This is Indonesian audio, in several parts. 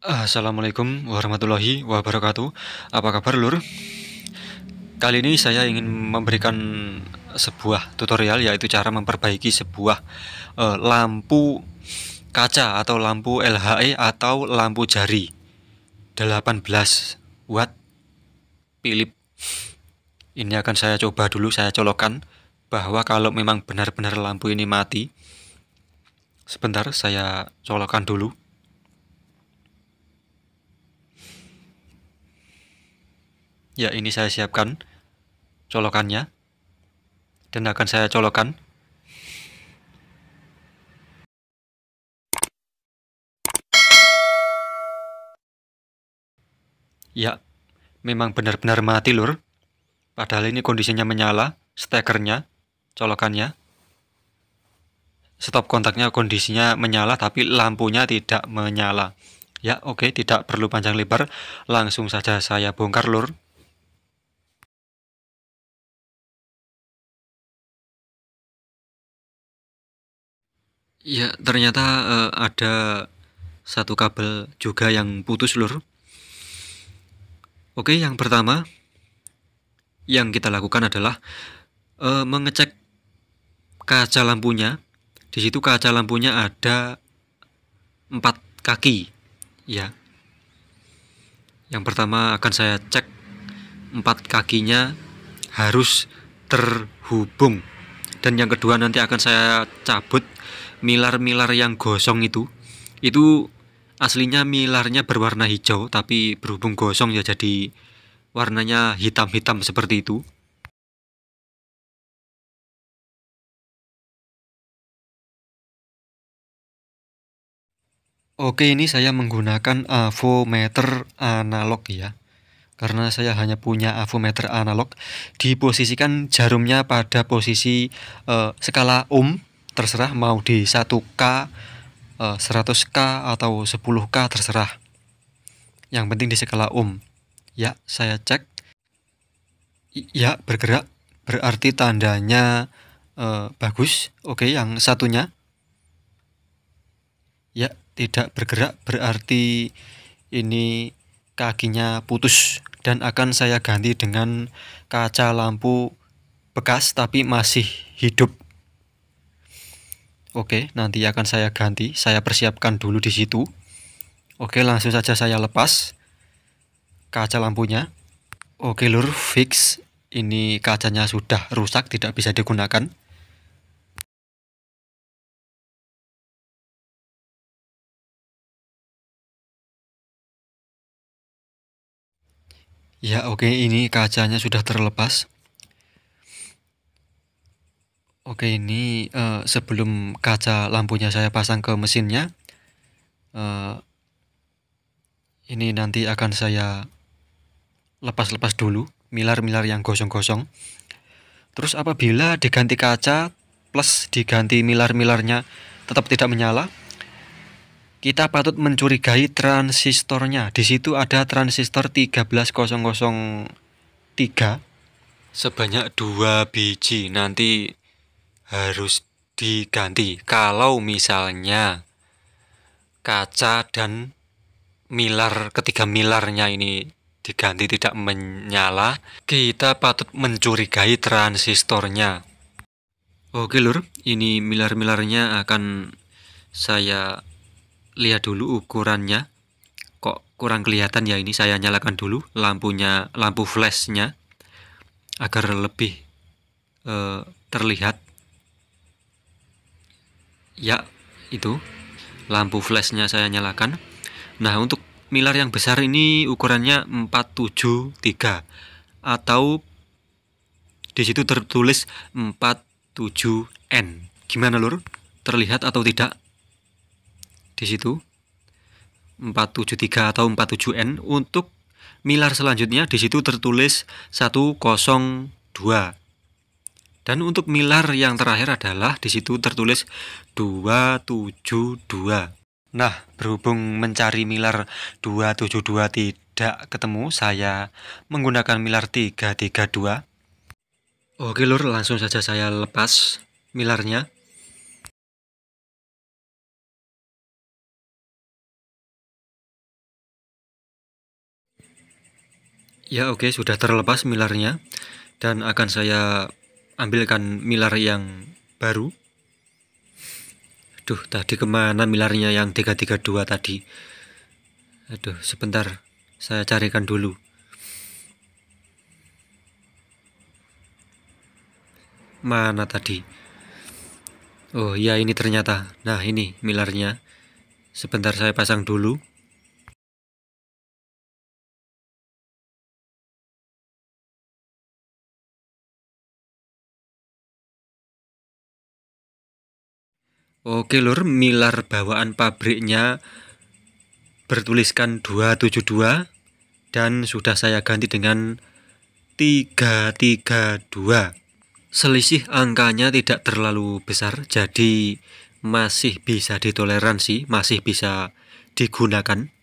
Assalamualaikum warahmatullahi wabarakatuh. Apa kabar, Lur? Kali ini saya ingin memberikan sebuah tutorial, yaitu cara memperbaiki sebuah lampu kaca atau lampu LHE atau lampu jari 18 watt Philips. Ini akan saya coba dulu, saya colokkan bahwa kalau memang benar-benar lampu ini mati. Sebentar, saya colokkan dulu. Ya, ini saya siapkan colokannya dan akan saya colokkan. Ya, memang benar-benar mati, Lur. Padahal ini kondisinya menyala, stekernya, colokannya. Stop kontaknya kondisinya menyala, tapi lampunya tidak menyala. Ya, oke, tidak perlu panjang lebar. Langsung saja saya bongkar, Lur. Ya, ternyata ada satu kabel juga yang putus, Lur. Oke, yang pertama yang kita lakukan adalah mengecek kaca lampunya. Di situ kaca lampunya ada 4 kaki, ya. Yang pertama akan saya cek 4 kakinya harus terhubung. Dan yang kedua nanti akan saya cabut milar-milar yang gosong itu. Itu aslinya milarnya berwarna hijau, tapi berhubung gosong ya jadi warnanya hitam-hitam seperti itu. Oke, ini saya menggunakan avometer analog ya. Karena saya hanya punya avometer analog. Diposisikan jarumnya pada posisi skala ohm, terserah mau di 1K, 100K atau 10K terserah. Yang penting di skala ohm. Ya, saya cek. Ya, bergerak. Berarti tandanya bagus. Oke, yang satunya. Ya, tidak bergerak, berarti ini kakinya putus dan akan saya ganti dengan kaca lampu bekas tapi masih hidup. Oke, nanti akan saya ganti, saya persiapkan dulu di situ. Oke, langsung saja saya lepas kaca lampunya. Oke, Lur, fix. Ini kacanya sudah rusak, tidak bisa digunakan. Ya, oke, ini kacanya sudah terlepas. Oke, ini sebelum kaca lampunya saya pasang ke mesinnya, ini nanti akan saya lepas-lepas dulu milar-milar yang gosong-gosong. Terus apabila diganti kaca plus diganti milar-milarnya tetap tidak menyala, kita patut mencurigai transistornya. Di situ ada transistor 13003 sebanyak 2 biji. Nanti harus diganti kalau misalnya kaca dan ketiga milarnya ini diganti tidak menyala, kita patut mencurigai transistornya. Oke, Lur, ini milar-milarnya akan saya lihat dulu ukurannya. Kok kurang kelihatan ya, ini saya nyalakan dulu lampu flashnya agar lebih terlihat. Ya, itu lampu flashnya saya nyalakan. Nah, untuk milar yang besar ini ukurannya 473 atau di situ tertulis 47N. Gimana, Lur? Terlihat atau tidak? Di situ 473 atau 47N. Untuk milar selanjutnya di situ tertulis 102. Dan untuk milar yang terakhir adalah di situ tertulis 272. Nah, berhubung mencari milar 272 tidak ketemu, saya menggunakan milar 332. Oke, Lur, langsung saja saya lepas milarnya. Ya oke, sudah terlepas milarnya dan akan saya ambilkan milar yang baru. Aduh, tadi kemana milarnya yang 332 tadi? Aduh, sebentar, saya carikan dulu. Mana tadi? Oh iya, ini ternyata. Nah, ini milarnya. Sebentar saya pasang dulu. Oke lur, milar bawaan pabriknya bertuliskan 272 dan sudah saya ganti dengan 332. Selisih angkanya tidak terlalu besar, jadi masih bisa ditoleransi, masih bisa digunakan.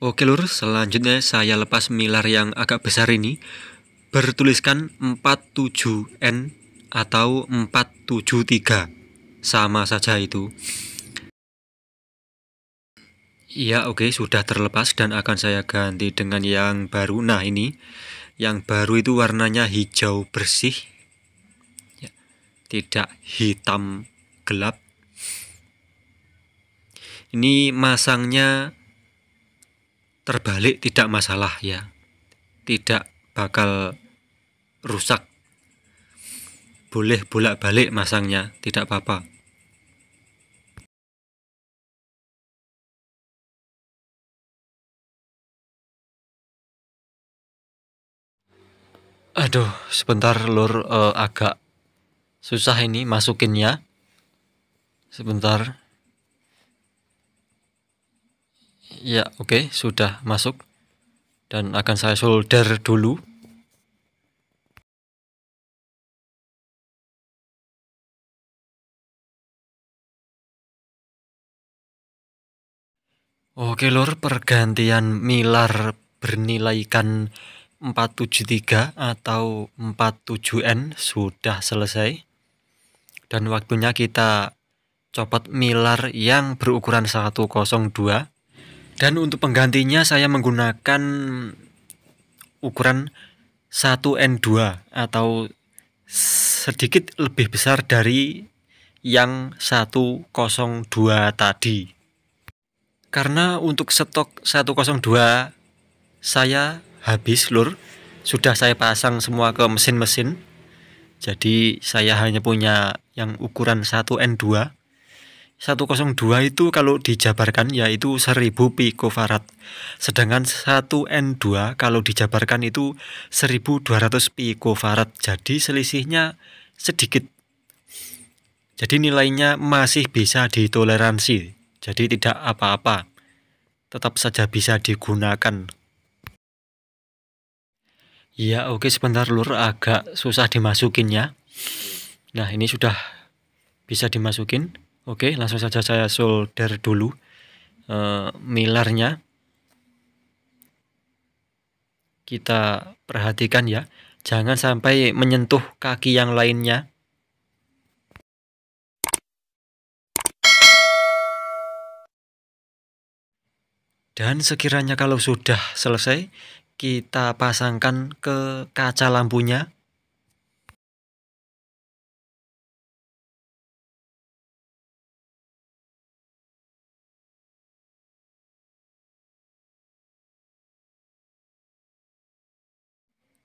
Oke lur, selanjutnya saya lepas milar yang agak besar ini, bertuliskan 47N atau 473. Sama saja itu. Iya oke, sudah terlepas dan akan saya ganti dengan yang baru. Nah ini, yang baru itu warnanya hijau bersih, ya, tidak hitam gelap. Ini masangnya terbalik tidak masalah ya, tidak bakal rusak. Boleh bolak-balik masangnya, tidak apa-apa. Aduh, sebentar lur, agak susah ini masukinnya. Sebentar. Ya, oke, sudah masuk. Dan akan saya solder dulu. Oke lur, pergantian milar bernilaikan 473 atau 47N sudah selesai. Dan waktunya kita copot milar yang berukuran 102. Dan untuk penggantinya saya menggunakan ukuran 1N2 atau sedikit lebih besar dari yang 102 tadi. Karena untuk stok 102 saya habis lur, sudah saya pasang semua ke mesin-mesin. Jadi saya hanya punya yang ukuran 1N2. 102 itu kalau dijabarkan yaitu 1000 picofarad. Sedangkan 1N2 kalau dijabarkan itu 1200 picofarad. Jadi selisihnya sedikit. Jadi nilainya masih bisa ditoleransi. Jadi tidak apa-apa. Tetap saja bisa digunakan. Ya oke, sebentar lur, agak susah dimasukinnya. Nah ini sudah bisa dimasukin. Oke, langsung saja saya solder dulu milarnya. Kita perhatikan ya, jangan sampai menyentuh kaki yang lainnya. Dan sekiranya kalau sudah selesai, kita pasangkan ke kaca lampunya.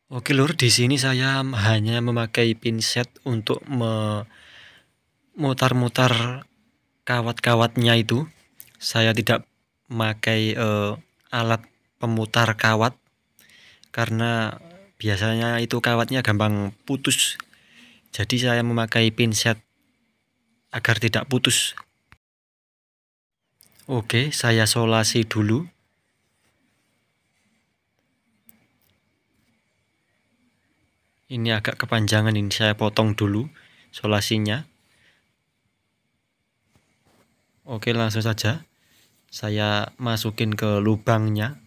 Oke lur, di sini saya hanya memakai pinset untuk memutar-mutar kawat-kawatnya itu. Saya tidak memakai alat pemutar kawat karena biasanya itu kawatnya gampang putus. Jadi saya memakai pinset agar tidak putus. Oke, saya solasi dulu. Ini agak kepanjangan, ini saya potong dulu solasinya. Oke, langsung saja saya masukin ke lubangnya.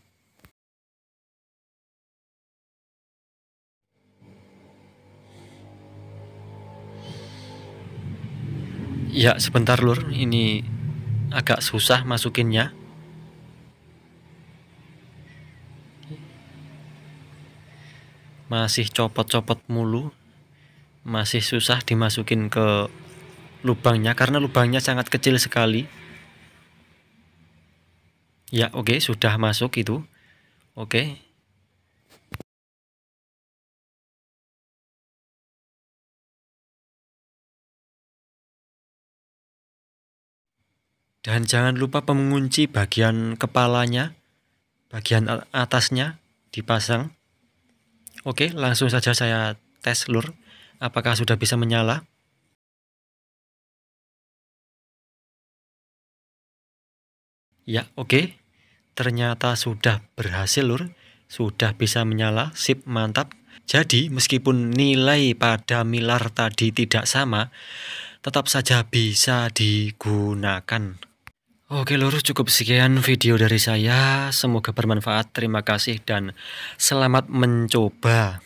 Ya, sebentar lur, ini agak susah masukinnya. masih copot-copot mulu, masih susah dimasukin ke lubangnya karena lubangnya sangat kecil sekali. Ya oke, sudah masuk itu. Oke. Dan jangan lupa mengunci bagian kepalanya, bagian atasnya dipasang. Oke, langsung saja saya tes lur, apakah sudah bisa menyala. Ya oke, ternyata sudah berhasil lur, sudah bisa menyala, sip, mantap. Jadi meskipun nilai pada milar tadi tidak sama, tetap saja bisa digunakan. Oke lur, cukup sekian video dari saya, semoga bermanfaat, terima kasih dan selamat mencoba.